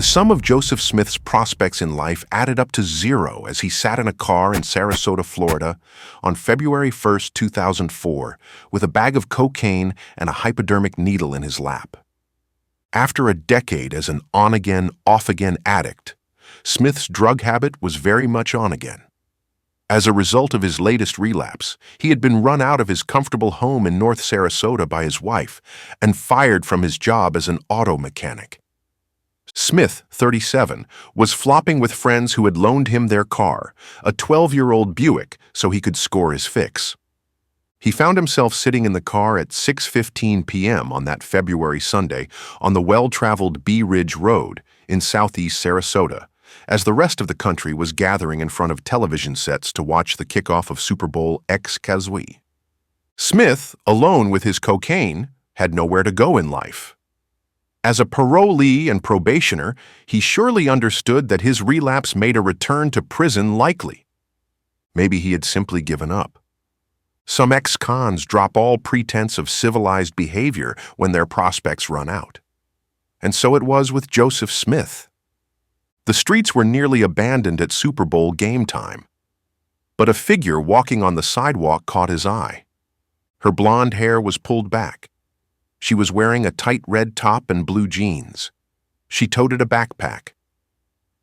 sum of Joseph Smith's prospects in life added up to zero as he sat in a car in Sarasota, Florida, on February 1st, 2004, with a bag of cocaine and a hypodermic needle in his lap. After a decade as an on-again, off-again addict, Smith's drug habit was very much on again. As a result of his latest relapse, he had been run out of his comfortable home in North Sarasota by his wife and fired from his job as an auto mechanic. Smith, 37, was flopping with friends who had loaned him their car, a 12-year-old Buick, so he could score his fix. He found himself sitting in the car at 6:15 p.m. on that February Sunday on the well-traveled Bee Ridge Road in southeast Sarasota, as the rest of the country was gathering in front of television sets to watch the kickoff of Super Bowl XXV. Smith, alone with his cocaine, had nowhere to go in life. As a parolee and probationer, he surely understood that his relapse made a return to prison likely. Maybe he had simply given up. Some ex-cons drop all pretense of civilized behavior when their prospects run out. And so it was with Joseph Smith. The streets were nearly abandoned at Super Bowl game time. But a figure walking on the sidewalk caught his eye. Her blonde hair was pulled back. She was wearing a tight red top and blue jeans. She toted a backpack.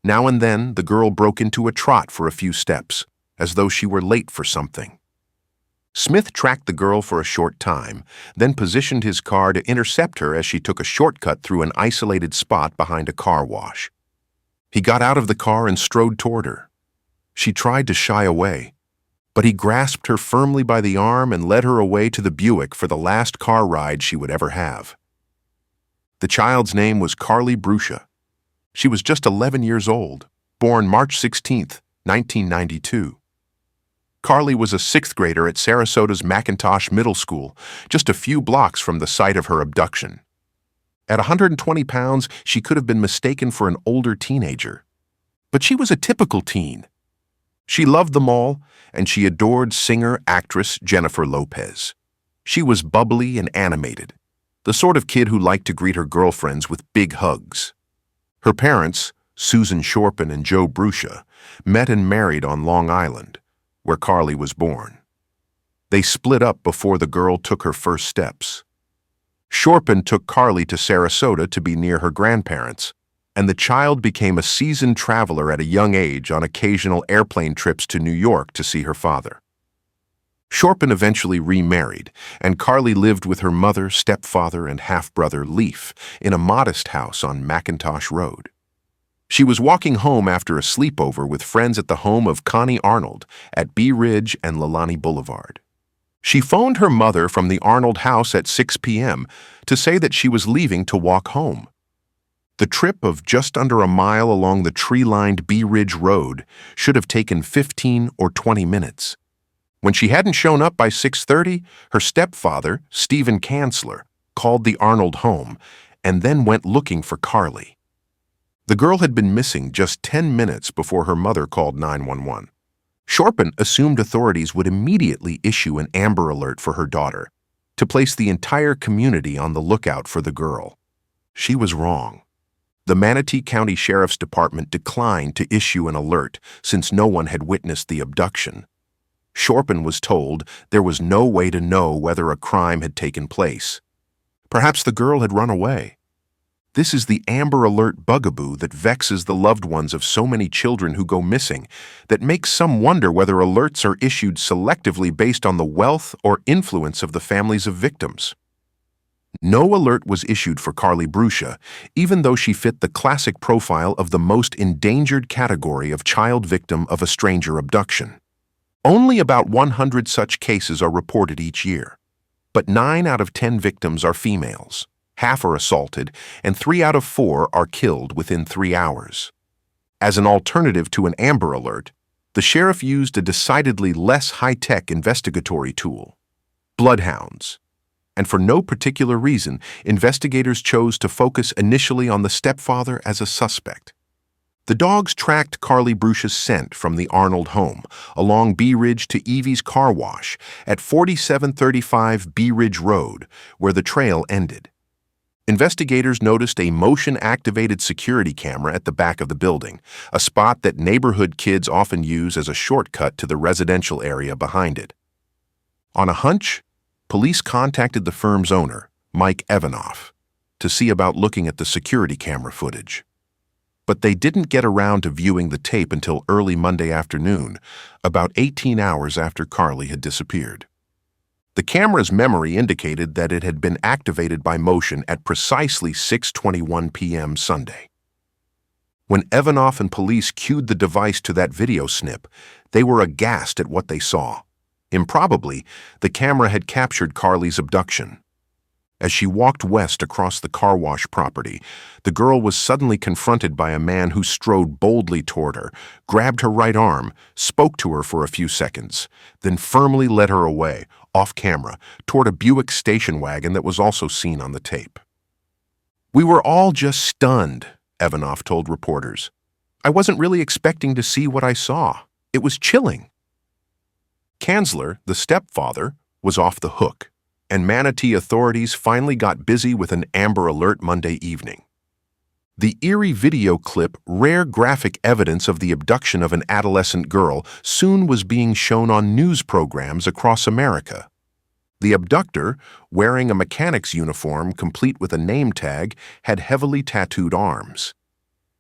Now and then, the girl broke into a trot for a few steps, as though she were late for something. Smith tracked the girl for a short time, then positioned his car to intercept her as she took a shortcut through an isolated spot behind a car wash. He got out of the car and strode toward her. She tried to shy away, but he grasped her firmly by the arm and led her away to the Buick for the last car ride she would ever have. The child's name was Carly Bruscia. She was just 11 years old, born March 16, 1992. Carly was a sixth grader at Sarasota's McIntosh Middle School, just a few blocks from the site of her abduction. At 120 pounds, she could have been mistaken for an older teenager. But she was a typical teen. She loved the mall, and she adored singer-actress Jennifer Lopez. She was bubbly and animated, the sort of kid who liked to greet her girlfriends with big hugs. Her parents, Susan Shorpen and Joe Bruscia, met and married on Long Island, where Carly was born. They split up before the girl took her first steps. Shorpen took Carly to Sarasota to be near her grandparents, and the child became a seasoned traveler at a young age on occasional airplane trips to New York to see her father. Shorpen eventually remarried, and Carly lived with her mother, stepfather, and half-brother Leaf in a modest house on McIntosh Road. She was walking home after a sleepover with friends at the home of Connie Arnold at Bee Ridge and Leilani Boulevard. She phoned her mother from the Arnold house at 6 p.m. to say that she was leaving to walk home. The trip of just under a mile along the tree-lined Bee Ridge Road should have taken 15 or 20 minutes. When she hadn't shown up by 6:30, her stepfather, Stephen Kanzler, called the Arnold home and then went looking for Carly. The girl had been missing just 10 minutes before her mother called 911. Shorpen assumed authorities would immediately issue an Amber Alert for her daughter, to place the entire community on the lookout for the girl. She was wrong. The Manatee County Sheriff's Department declined to issue an alert since no one had witnessed the abduction. Shorpen was told there was no way to know whether a crime had taken place. Perhaps the girl had run away. This is the Amber Alert bugaboo that vexes the loved ones of so many children who go missing, that makes some wonder whether alerts are issued selectively based on the wealth or influence of the families of victims. No alert was issued for Carly Bruscia, even though she fit the classic profile of the most endangered category of child victim of a stranger abduction. Only about 100 such cases are reported each year, but 9 out of 10 victims are females, half are assaulted, and 3 out of 4 are killed within 3 hours. As an alternative to an Amber Alert, the sheriff used a decidedly less high-tech investigatory tool, bloodhounds. And for no particular reason, investigators chose to focus initially on the stepfather as a suspect. The dogs tracked Carly Bruscia's scent from the Arnold home, along Bee Ridge to Evie's car wash at 4735 Bee Ridge Road, where the trail ended. Investigators noticed a motion-activated security camera at the back of the building, a spot that neighborhood kids often use as a shortcut to the residential area behind it. On a hunch, police contacted the firm's owner, Mike Evanoff, to see about looking at the security camera footage. But they didn't get around to viewing the tape until early Monday afternoon, about 18 hours after Carly had disappeared. The camera's memory indicated that it had been activated by motion at precisely 6:21 p.m. Sunday. When Evanoff and police cued the device to that video snip, they were aghast at what they saw. Improbably, the camera had captured Carly's abduction. As she walked west across the car wash property, the girl was suddenly confronted by a man who strode boldly toward her, grabbed her right arm, spoke to her for a few seconds, then firmly led her away, off camera, toward a Buick station wagon that was also seen on the tape. "We were all just stunned," Evanoff told reporters. "I wasn't really expecting to see what I saw. It was chilling." Kanzler, the stepfather, was off the hook, and Manatee authorities finally got busy with an Amber Alert Monday evening. The eerie video clip, rare graphic evidence of the abduction of an adolescent girl, soon was being shown on news programs across America. The abductor, wearing a mechanic's uniform complete with a name tag, had heavily tattooed arms.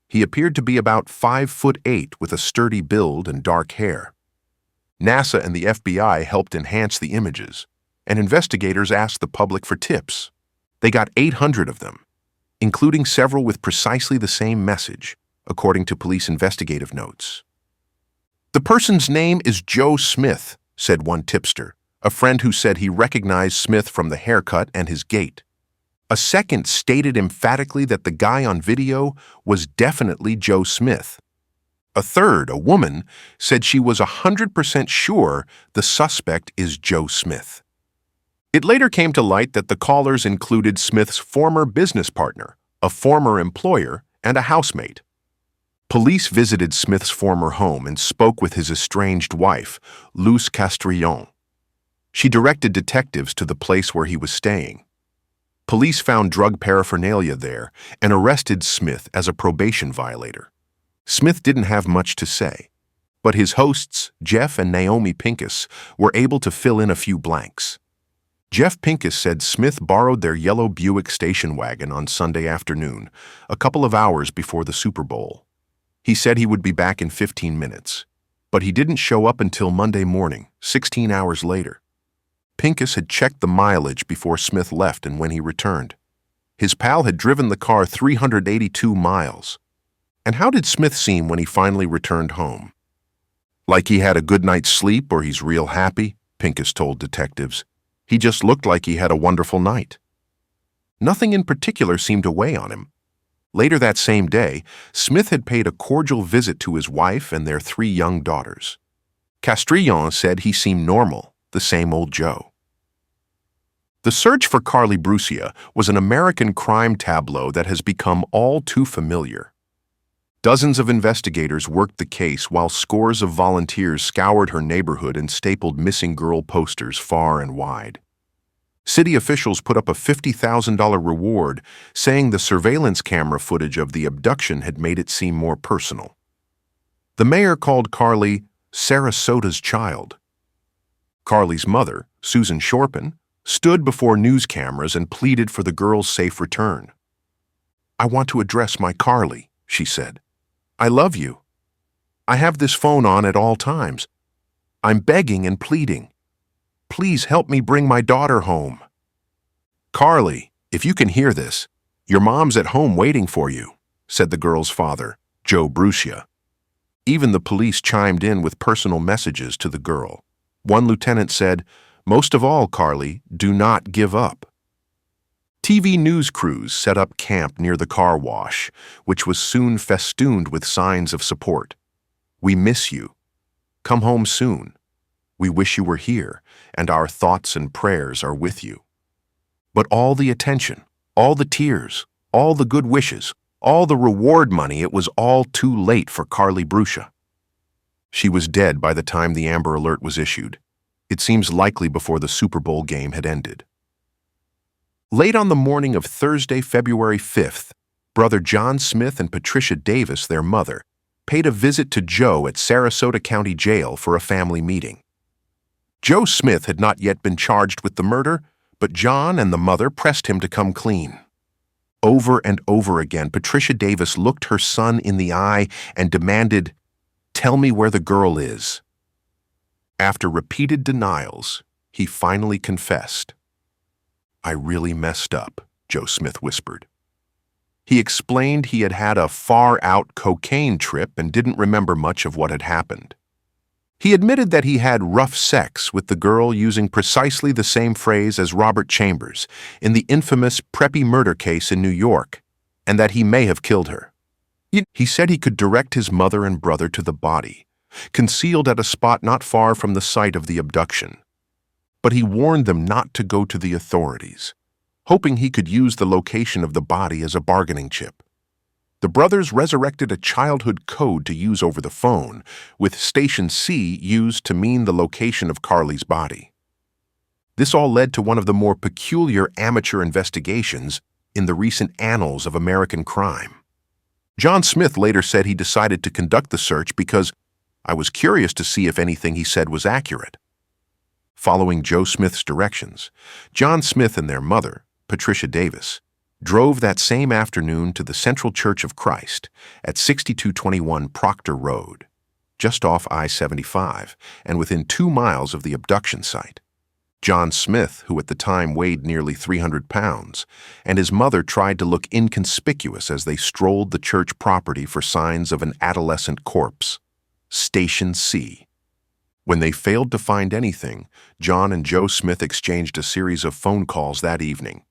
He appeared to be about 5'8" with a sturdy build and dark hair. NASA and the FBI helped enhance the images, and investigators asked the public for tips. They got 800 of them, including several with precisely the same message, according to police investigative notes. "The person's name is Joe Smith," said one tipster, a friend who said he recognized Smith from the haircut and his gait. A second stated emphatically that the guy on video was definitely Joe Smith. A third, a woman, said she was 100% sure the suspect is Joe Smith. It later came to light that the callers included Smith's former business partner, a former employer, and a housemate. Police visited Smith's former home and spoke with his estranged wife, Luz Castrillon. She directed detectives to the place where he was staying. Police found drug paraphernalia there and arrested Smith as a probation violator. Smith didn't have much to say, but his hosts, Jeff and Naomi Pincus, were able to fill in a few blanks. Jeff Pincus said Smith borrowed their yellow Buick station wagon on Sunday afternoon, a couple of hours before the Super Bowl. He said he would be back in 15 minutes, but he didn't show up until Monday morning, 16 hours later. Pincus had checked the mileage before Smith left and when he returned. His pal had driven the car 382 miles. And how did Smith seem when he finally returned home? "Like he had a good night's sleep or he's real happy," Pincus told detectives. "He just looked like he had a wonderful night." Nothing in particular seemed to weigh on him. Later that same day, Smith had paid a cordial visit to his wife and their 3 young daughters. Castrillon said he seemed normal, the same old Joe. The search for Carly Brucia was an American crime tableau that has become all too familiar. Dozens of investigators worked the case while scores of volunteers scoured her neighborhood and stapled missing girl posters far and wide. City officials put up a $50,000 reward, saying the surveillance camera footage of the abduction had made it seem more personal. The mayor called Carly Sarasota's child. Carly's mother, Susan Shorpen, stood before news cameras and pleaded for the girl's safe return. "I want to address my Carly," she said. "I love you. I have this phone on at all times. I'm begging and pleading. Please help me bring my daughter home." "Carly, if you can hear this, your mom's at home waiting for you," said the girl's father, Joe Brucia. Even the police chimed in with personal messages to the girl. One lieutenant said, "Most of all, Carly, do not give up." TV news crews set up camp near the car wash, which was soon festooned with signs of support. "We miss you. Come home soon. We wish you were here, and our thoughts and prayers are with you." But all the attention, all the tears, all the good wishes, all the reward money, it was all too late for Carly Brucia. She was dead by the time the Amber Alert was issued. It seems likely before the Super Bowl game had ended. Late on the morning of Thursday, February 5th, Brother John Smith and Patricia Davis, their mother, paid a visit to Joe at Sarasota County Jail for a family meeting. Joe Smith had not yet been charged with the murder, but John and the mother pressed him to come clean. Over and over again, Patricia Davis looked her son in the eye and demanded, "Tell me where the girl is." After repeated denials, he finally confessed. "I really messed up," Joe Smith whispered. He explained he had had a far-out cocaine trip and didn't remember much of what had happened. He admitted that he had rough sex with the girl using precisely the same phrase as Robert Chambers in the infamous Preppy murder case in New York, and that he may have killed her. He said he could direct his mother and brother to the body, concealed at a spot not far from the site of the abduction. But he warned them not to go to the authorities, hoping he could use the location of the body as a bargaining chip. The brothers resurrected a childhood code to use over the phone, with Station C used to mean the location of Carly's body. This all led to one of the more peculiar amateur investigations in the recent annals of American crime. John Smith later said he decided to conduct the search because "I was curious to see if anything he said was accurate." Following Joe Smith's directions, John Smith and their mother, Patricia Davis, drove that same afternoon to the Central Church of Christ at 6221 Proctor Road, just off I-75 and within 2 miles of the abduction site. John Smith, who at the time weighed nearly 300 pounds, and his mother tried to look inconspicuous as they strolled the church property for signs of an adolescent corpse. Station C. When they failed to find anything, John and Joe Smith exchanged a series of phone calls that evening.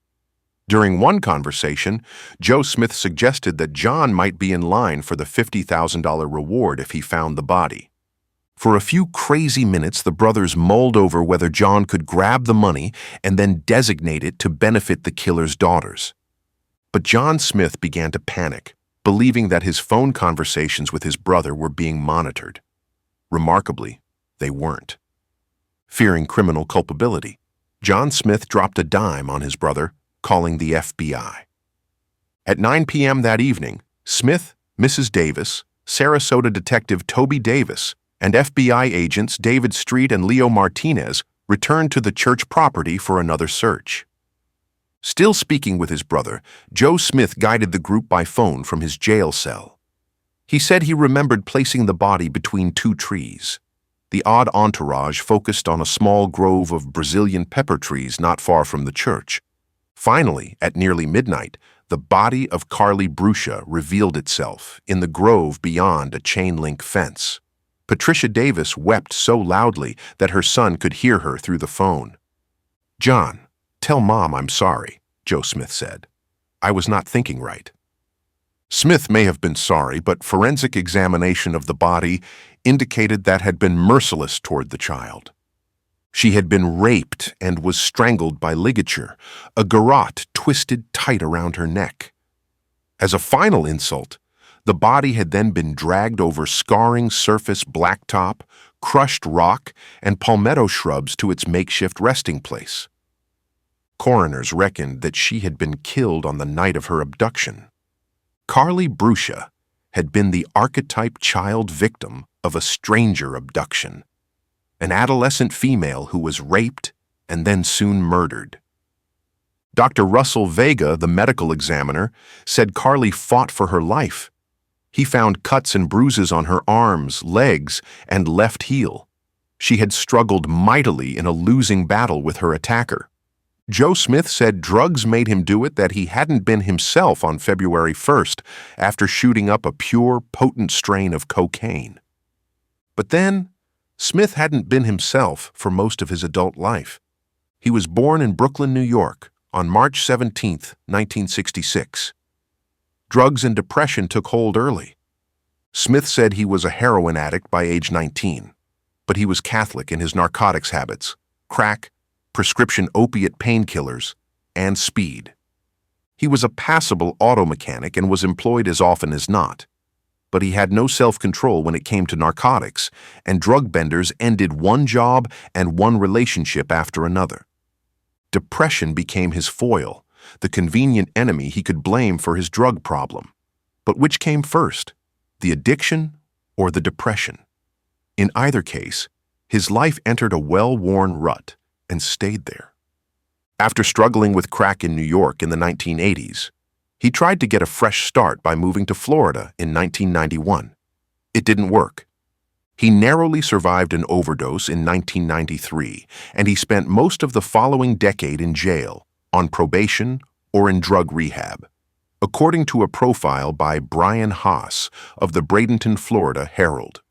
During one conversation, Joe Smith suggested that John might be in line for the $50,000 reward if he found the body. For a few crazy minutes, the brothers mulled over whether John could grab the money and then designate it to benefit the killer's daughters. But John Smith began to panic, believing that his phone conversations with his brother were being monitored. Remarkably, they weren't. Fearing criminal culpability, John Smith dropped a dime on his brother, calling the FBI. At 9 p.m. that evening, Smith, Mrs. Davis, Sarasota Detective Toby Davis, and FBI agents David Street and Leo Martinez returned to the church property for another search. Still speaking with his brother, Joe Smith guided the group by phone from his jail cell. He said he remembered placing the body between 2 trees. The odd entourage focused on a small grove of Brazilian pepper trees not far from the church. Finally, at nearly midnight, the body of Carly Bruscia revealed itself in the grove beyond a chain-link fence. Patricia Davis wept so loudly that her son could hear her through the phone. "John, tell Mom I'm sorry," Joe Smith said. "I was not thinking right." Smith may have been sorry, but forensic examination of the body indicated that had been merciless toward the child. She had been raped and was strangled by ligature, a garrote twisted tight around her neck. As a final insult, the body had then been dragged over scarring surface blacktop, crushed rock, and palmetto shrubs to its makeshift resting place. Coroners reckoned that she had been killed on the night of her abduction. Carly Bruscia had been the archetype child victim of a stranger abduction, an adolescent female who was raped and then soon murdered. Dr. Russell Vega, the medical examiner, said Carly fought for her life. He found cuts and bruises on her arms, legs, and left heel. She had struggled mightily in a losing battle with her attacker. Joe Smith said drugs made him do it that he hadn't been himself on February 1st after shooting up a pure, potent strain of cocaine. But then, Smith hadn't been himself for most of his adult life. He was born in Brooklyn, New York, on March 17, 1966. Drugs and depression took hold early. Smith said he was a heroin addict by age 19, but he was Catholic in his narcotics habits, crack, prescription opiate painkillers, and speed. He was a passable auto mechanic and was employed as often as not. But he had no self-control when it came to narcotics, and drug benders ended one job and one relationship after another. Depression became his foil, the convenient enemy he could blame for his drug problem. But which came first, the addiction or the depression? In either case, his life entered a well-worn rut and stayed there. After struggling with crack in New York in the 1980s, he tried to get a fresh start by moving to Florida in 1991. It didn't work. He narrowly survived an overdose in 1993, and he spent most of the following decade in jail, on probation, or in drug rehab. According to a profile by Brian Haas of the Bradenton, Florida Herald.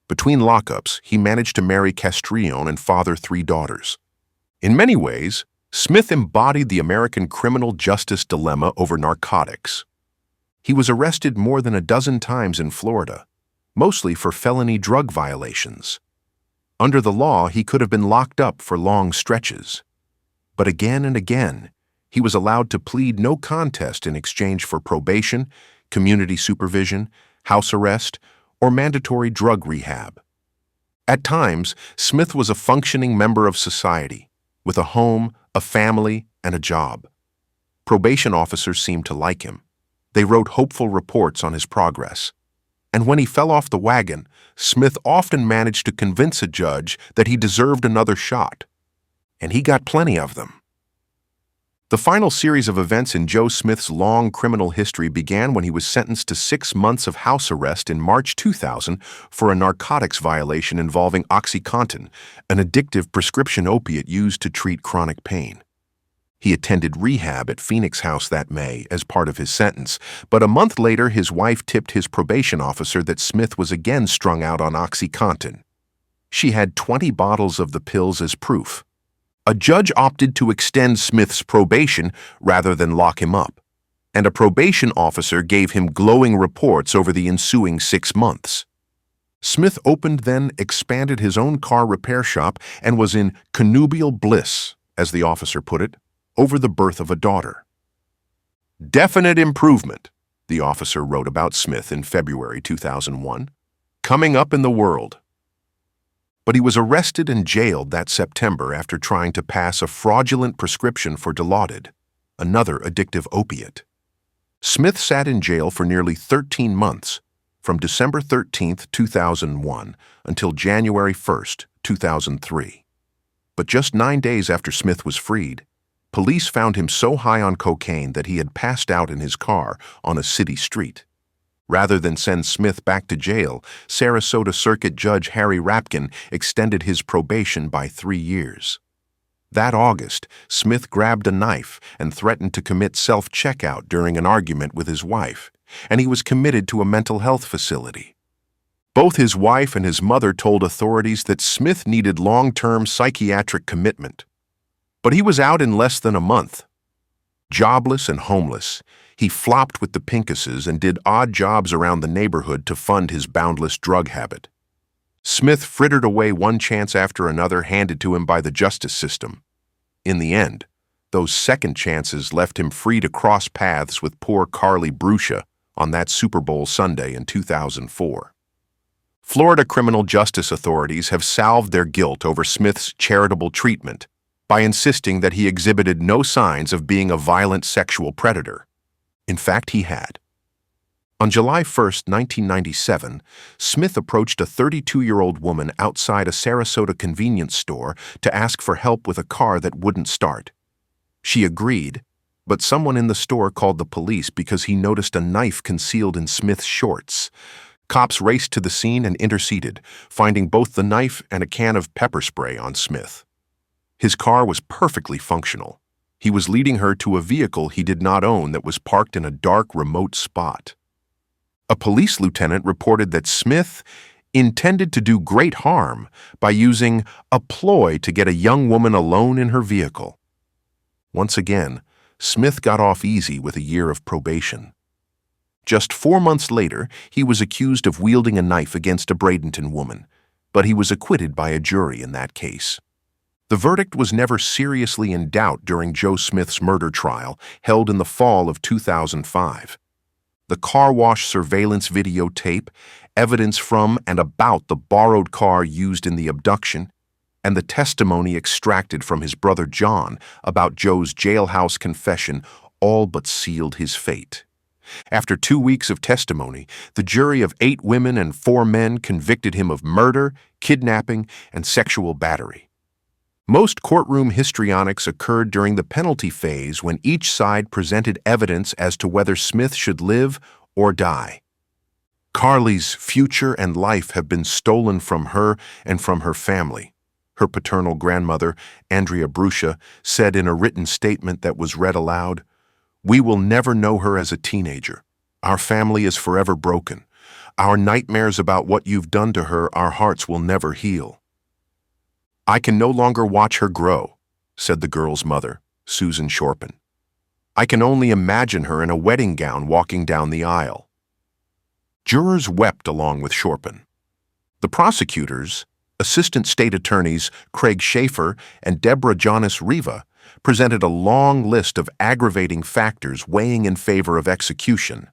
Between lockups, he managed to marry Castrillon and father 3 daughters. In many ways, Smith embodied the American criminal justice dilemma over narcotics. He was arrested more than a dozen times in Florida, mostly for felony drug violations. Under the law, he could have been locked up for long stretches. But again and again, he was allowed to plead no contest in exchange for probation, community supervision, house arrest, or mandatory drug rehab. At times, Smith was a functioning member of society, with a home, a family, and a job. Probation officers seemed to like him. They wrote hopeful reports on his progress. And when he fell off the wagon, Smith often managed to convince a judge that he deserved another shot. And he got plenty of them. The final series of events in Joe Smith's long criminal history began when he was sentenced to 6 months of house arrest in March 2000 for a narcotics violation involving OxyContin, an addictive prescription opiate used to treat chronic pain. He attended rehab at Phoenix House that May as part of his sentence, but a month later his wife tipped his probation officer that Smith was again strung out on OxyContin. She had 20 bottles of the pills as proof. A judge opted to extend Smith's probation rather than lock him up, and a probation officer gave him glowing reports over the ensuing 6 months. Smith opened then expanded his own car repair shop and was in connubial bliss, as the officer put it, over the birth of a daughter. Definite improvement, the officer wrote about Smith in February 2001, coming up in the world. But he was arrested and jailed that September after trying to pass a fraudulent prescription for Dilaudid, another addictive opiate. Smith sat in jail for nearly 13 months, from December 13, 2001 until January 1, 2003. But just 9 days after Smith was freed, police found him so high on cocaine that he had passed out in his car on a city street. Rather than send Smith back to jail, Sarasota Circuit Judge Harry Rapkin extended his probation by 3 years. That August, Smith grabbed a knife and threatened to commit self-checkout during an argument with his wife, and he was committed to a mental health facility. Both his wife and his mother told authorities that Smith needed long-term psychiatric commitment. But he was out in less than a month. Jobless and homeless, he flopped with the Pinkuses and did odd jobs around the neighborhood to fund his boundless drug habit. Smith frittered away one chance after another handed to him by the justice system. In the end, those second chances left him free to cross paths with poor Carly Bruscia on that Super Bowl Sunday in 2004. Florida criminal justice authorities have salved their guilt over Smith's charitable treatment by insisting that he exhibited no signs of being a violent sexual predator. In fact, he had. On July 1, 1997, Smith approached a 32-year-old woman outside a Sarasota convenience store to ask for help with a car that wouldn't start. She agreed, but someone in the store called the police because he noticed a knife concealed in Smith's shorts. Cops raced to the scene and interceded, finding both the knife and a can of pepper spray on Smith. His car was perfectly functional. He was leading her to a vehicle he did not own that was parked in a dark, remote spot. A police lieutenant reported that Smith intended to do great harm by using a ploy to get a young woman alone in her vehicle. Once again, Smith got off easy with a year of probation. Just 4 months later, he was accused of wielding a knife against a Bradenton woman, but he was acquitted by a jury in that case. The verdict was never seriously in doubt during Joe Smith's murder trial, held in the fall of 2005. The car wash surveillance videotape, evidence from and about the borrowed car used in the abduction, and the testimony extracted from his brother John about Joe's jailhouse confession all but sealed his fate. After 2 weeks of testimony, the jury of 8 women and 4 men convicted him of murder, kidnapping, and sexual battery. Most courtroom histrionics occurred during the penalty phase when each side presented evidence as to whether Smith should live or die. Carly's future and life have been stolen from her and from her family, her paternal grandmother, Andrea Bruscia, said in a written statement that was read aloud. "We will never know her as a teenager. Our family is forever broken. Our nightmares about what you've done to her, our hearts will never heal." "I can no longer watch her grow," said the girl's mother, Susan Shorpen. "I can only imagine her in a wedding gown walking down the aisle." Jurors wept along with Shorpen. The prosecutors, Assistant State Attorneys Craig Schaefer and Deborah Jonas Riva, presented a long list of aggravating factors weighing in favor of execution,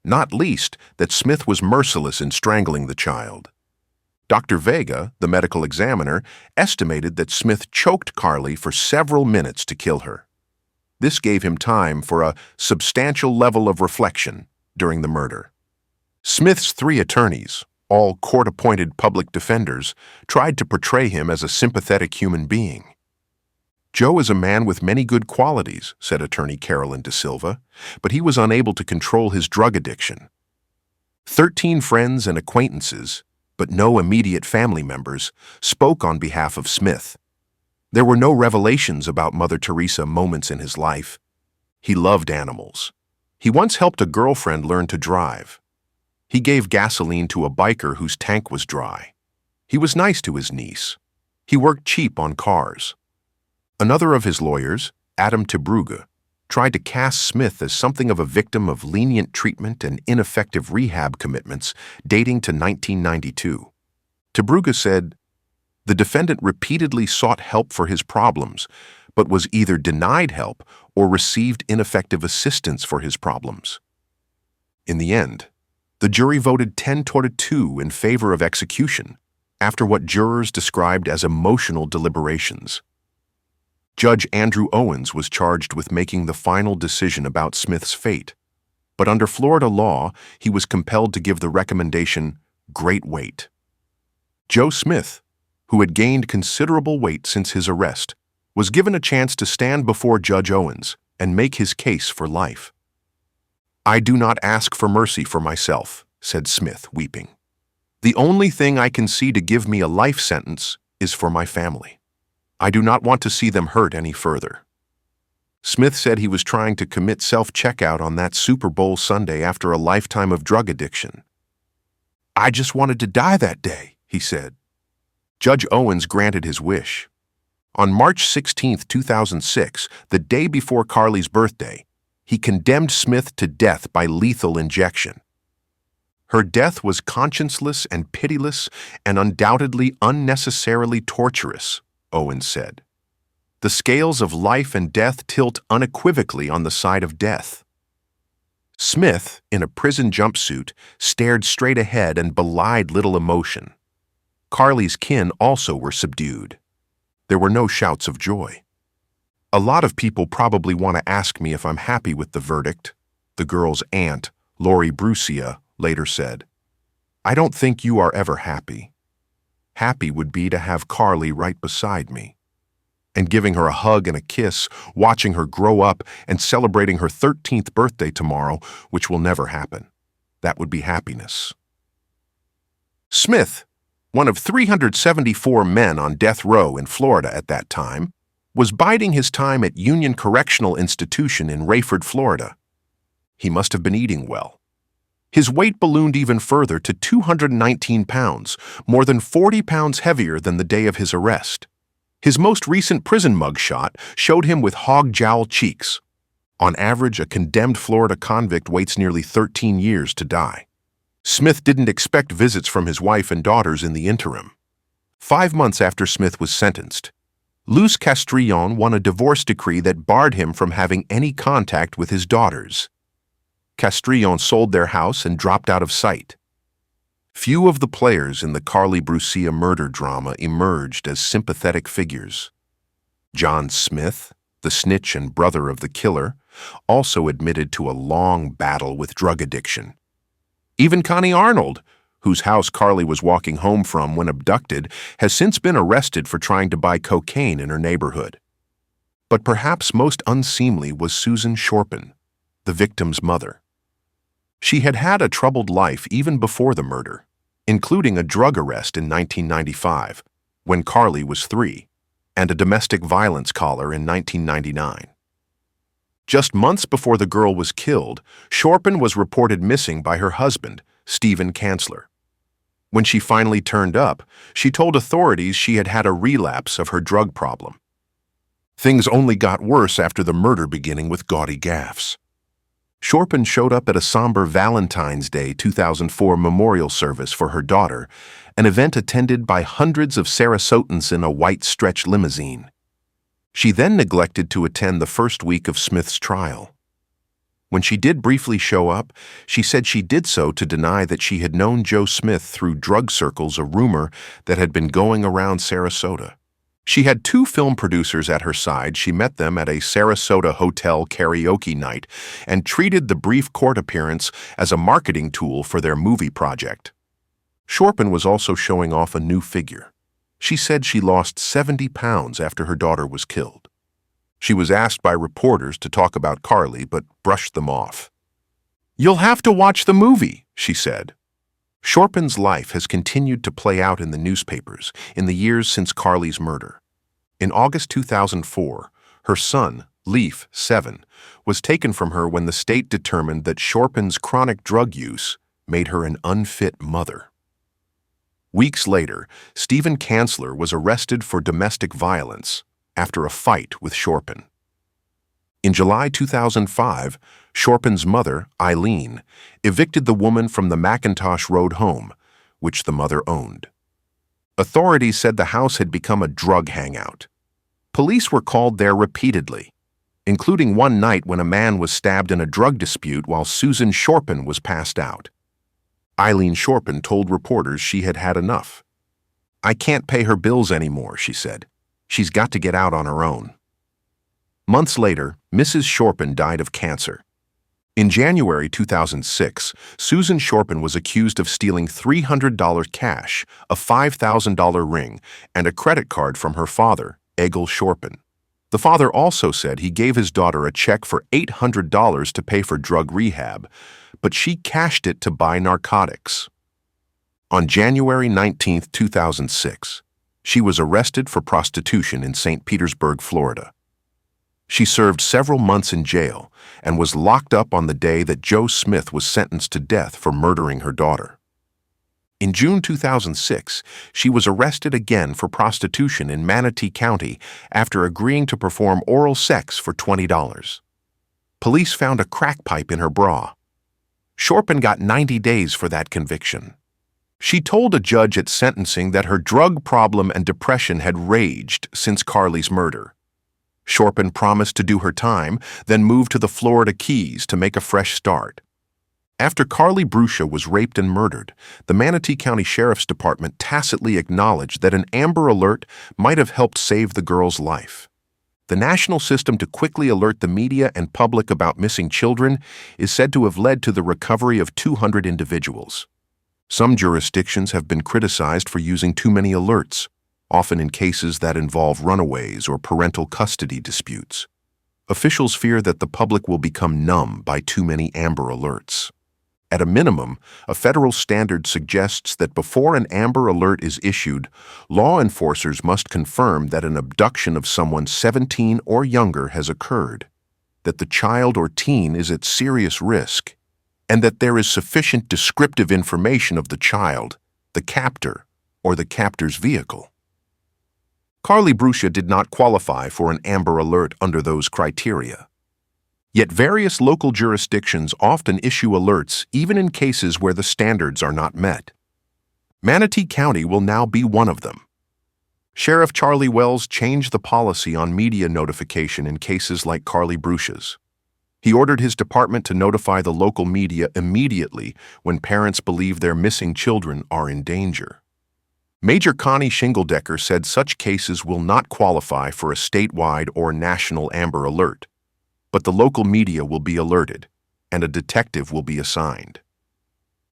not least that Smith was merciless in strangling the child. Dr. Vega, the medical examiner, estimated that Smith choked Carly for several minutes to kill her. This gave him time for a substantial level of reflection during the murder. Smith's 3 attorneys, all court-appointed public defenders, tried to portray him as a sympathetic human being. "Joe is a man with many good qualities," said attorney Carolyn De Silva, "but he was unable to control his drug addiction." 13 friends and acquaintances, but no immediate family members, spoke on behalf of Smith. There were no revelations about Mother Teresa moments in his life. He loved animals. He once helped a girlfriend learn to drive. He gave gasoline to a biker whose tank was dry. He was nice to his niece. He worked cheap on cars. Another of his lawyers, Adam Tebruga, tried to cast Smith as something of a victim of lenient treatment and ineffective rehab commitments dating to 1992. Tebruga said, "The defendant repeatedly sought help for his problems, but was either denied help or received ineffective assistance for his problems." In the end, the jury voted 10-2 in favor of execution, after what jurors described as emotional deliberations. Judge Andrew Owens was charged with making the final decision about Smith's fate, but under Florida law, he was compelled to give the recommendation great weight. Joe Smith, who had gained considerable weight since his arrest, was given a chance to stand before Judge Owens and make his case for life. "I do not ask for mercy for myself," said Smith, weeping. "The only thing I can see to give me a life sentence is for my family. I do not want to see them hurt any further." Smith said he was trying to commit self-checkout on that Super Bowl Sunday after a lifetime of drug addiction. "I just wanted to die that day," he said. Judge Owens granted his wish. On March 16, 2006, the day before Carly's birthday, he condemned Smith to death by lethal injection. "Her death was conscienceless and pitiless and undoubtedly unnecessarily torturous," Owens said. "The scales of life and death tilt unequivocally on the side of death." Smith, in a prison jumpsuit, stared straight ahead and belied little emotion. Carly's kin also were subdued. There were no shouts of joy. "A lot of people probably want to ask me if I'm happy with the verdict," the girl's aunt, Lori Bruscia, later said. "I don't think you are ever happy. Happy would be to have Carly right beside me, and giving her a hug and a kiss, watching her grow up, and celebrating her 13th birthday tomorrow, which will never happen. That would be happiness." Smith, one of 374 men on death row in Florida at that time, was biding his time at Union Correctional Institution in Rayford, Florida. He must have been eating well. His weight ballooned even further to 219 pounds, more than 40 pounds heavier than the day of his arrest. His most recent prison mugshot showed him with hog-jowl cheeks. On average, a condemned Florida convict waits nearly 13 years to die. Smith didn't expect visits from his wife and daughters in the interim. 5 months after Smith was sentenced, Luz Castrillon won a divorce decree that barred him from having any contact with his daughters. Castrillon sold their house and dropped out of sight. Few of the players in the Carly Bruscia murder drama emerged as sympathetic figures. John Smith, the snitch and brother of the killer, also admitted to a long battle with drug addiction. Even Connie Arnold, whose house Carly was walking home from when abducted, has since been arrested for trying to buy cocaine in her neighborhood. But perhaps most unseemly was Susan Shorpen, the victim's mother. She had had a troubled life even before the murder, including a drug arrest in 1995, when Carly was 3, and a domestic violence collar in 1999. Just months before the girl was killed, Shorpen was reported missing by her husband, Stephen Kanzler. When she finally turned up, she told authorities she had had a relapse of her drug problem. Things only got worse after the murder, beginning with gaudy gaffes. Shorpen showed up at a somber Valentine's Day 2004 memorial service for her daughter, an event attended by hundreds of Sarasotans in a white stretch limousine. She then neglected to attend the first week of Smith's trial. When she did briefly show up, she said she did so to deny that she had known Joe Smith through drug circles, a rumor that had been going around Sarasota. She had 2 film producers at her side. She met them at a Sarasota hotel karaoke night and treated the brief court appearance as a marketing tool for their movie project. Shorpen was also showing off a new figure. She said she lost 70 pounds after her daughter was killed. She was asked by reporters to talk about Carly, but brushed them off. "You'll have to watch the movie," she said. Shorpen's life has continued to play out in the newspapers in the years since Carly's murder. In August 2004, her son, Leaf, 7, was taken from her when the state determined that Shorpen's chronic drug use made her an unfit mother. Weeks later, Stephen Kanzler was arrested for domestic violence after a fight with Shorpen. In July 2005, Shorpen's mother, Eileen, evicted the woman from the McIntosh Road home, which the mother owned. Authorities said the house had become a drug hangout. Police were called there repeatedly, including one night when a man was stabbed in a drug dispute while Susan Shorpen was passed out. Eileen Shorpen told reporters she had had enough. "I can't pay her bills anymore," she said. "She's got to get out on her own." Months later, Mrs. Shorpen died of cancer. In January 2006, Susan Shorpen was accused of stealing $300 cash, a $5,000 ring, and a credit card from her father, Egil Shorpen. The father also said he gave his daughter a check for $800 to pay for drug rehab, but she cashed it to buy narcotics. On January 19, 2006, she was arrested for prostitution in St. Petersburg, Florida. She served several months in jail and was locked up on the day that Joe Smith was sentenced to death for murdering her daughter. In June 2006, she was arrested again for prostitution in Manatee County after agreeing to perform oral sex for $20. Police found a crack pipe in her bra. Shorpen got 90 days for that conviction. She told a judge at sentencing that her drug problem and depression had raged since Carly's murder. Shorpen promised to do her time, then moved to the Florida Keys to make a fresh start. After Carly Bruscia was raped and murdered, the Manatee County Sheriff's Department tacitly acknowledged that an Amber Alert might have helped save the girl's life. The national system to quickly alert the media and public about missing children is said to have led to the recovery of 200 individuals. Some jurisdictions have been criticized for using too many alerts, often in cases that involve runaways or parental custody disputes. Officials fear that the public will become numb by too many Amber Alerts. At a minimum, a federal standard suggests that before an Amber Alert is issued, law enforcers must confirm that an abduction of someone 17 or younger has occurred, that the child or teen is at serious risk, and that there is sufficient descriptive information of the child, the captor, or the captor's vehicle. Carly Bruscia did not qualify for an Amber Alert under those criteria. Yet various local jurisdictions often issue alerts even in cases where the standards are not met. Manatee County will now be one of them. Sheriff Charlie Wells changed the policy on media notification in cases like Carly Bruscia's. He ordered his department to notify the local media immediately when parents believe their missing children are in danger. Major Connie Shingledecker said such cases will not qualify for a statewide or national Amber Alert, but the local media will be alerted, and a detective will be assigned.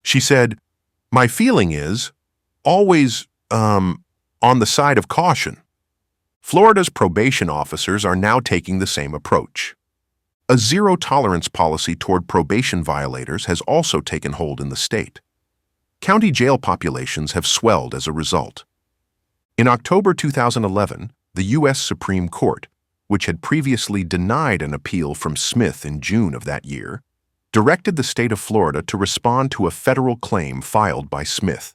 She said, "My feeling is always, on the side of caution." Florida's probation officers are now taking the same approach. A zero-tolerance policy toward probation violators has also taken hold in the state. County jail populations have swelled as a result. In October 2011, the U.S. Supreme Court, which had previously denied an appeal from Smith in June of that year, directed the state of Florida to respond to a federal claim filed by Smith.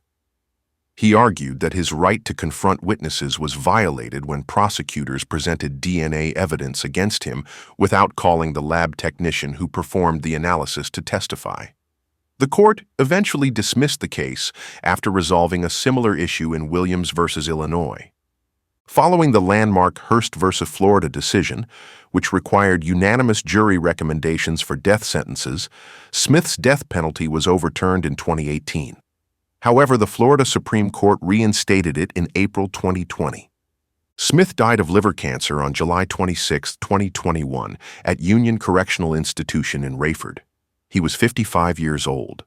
He argued that his right to confront witnesses was violated when prosecutors presented DNA evidence against him without calling the lab technician who performed the analysis to testify. The court eventually dismissed the case after resolving a similar issue in Williams v. Illinois. Following the landmark Hurst v. Florida decision, which required unanimous jury recommendations for death sentences, Smith's death penalty was overturned in 2018. However, the Florida Supreme Court reinstated it in April 2020. Smith died of liver cancer on July 26, 2021, at Union Correctional Institution in Rayford. He was 55 years old.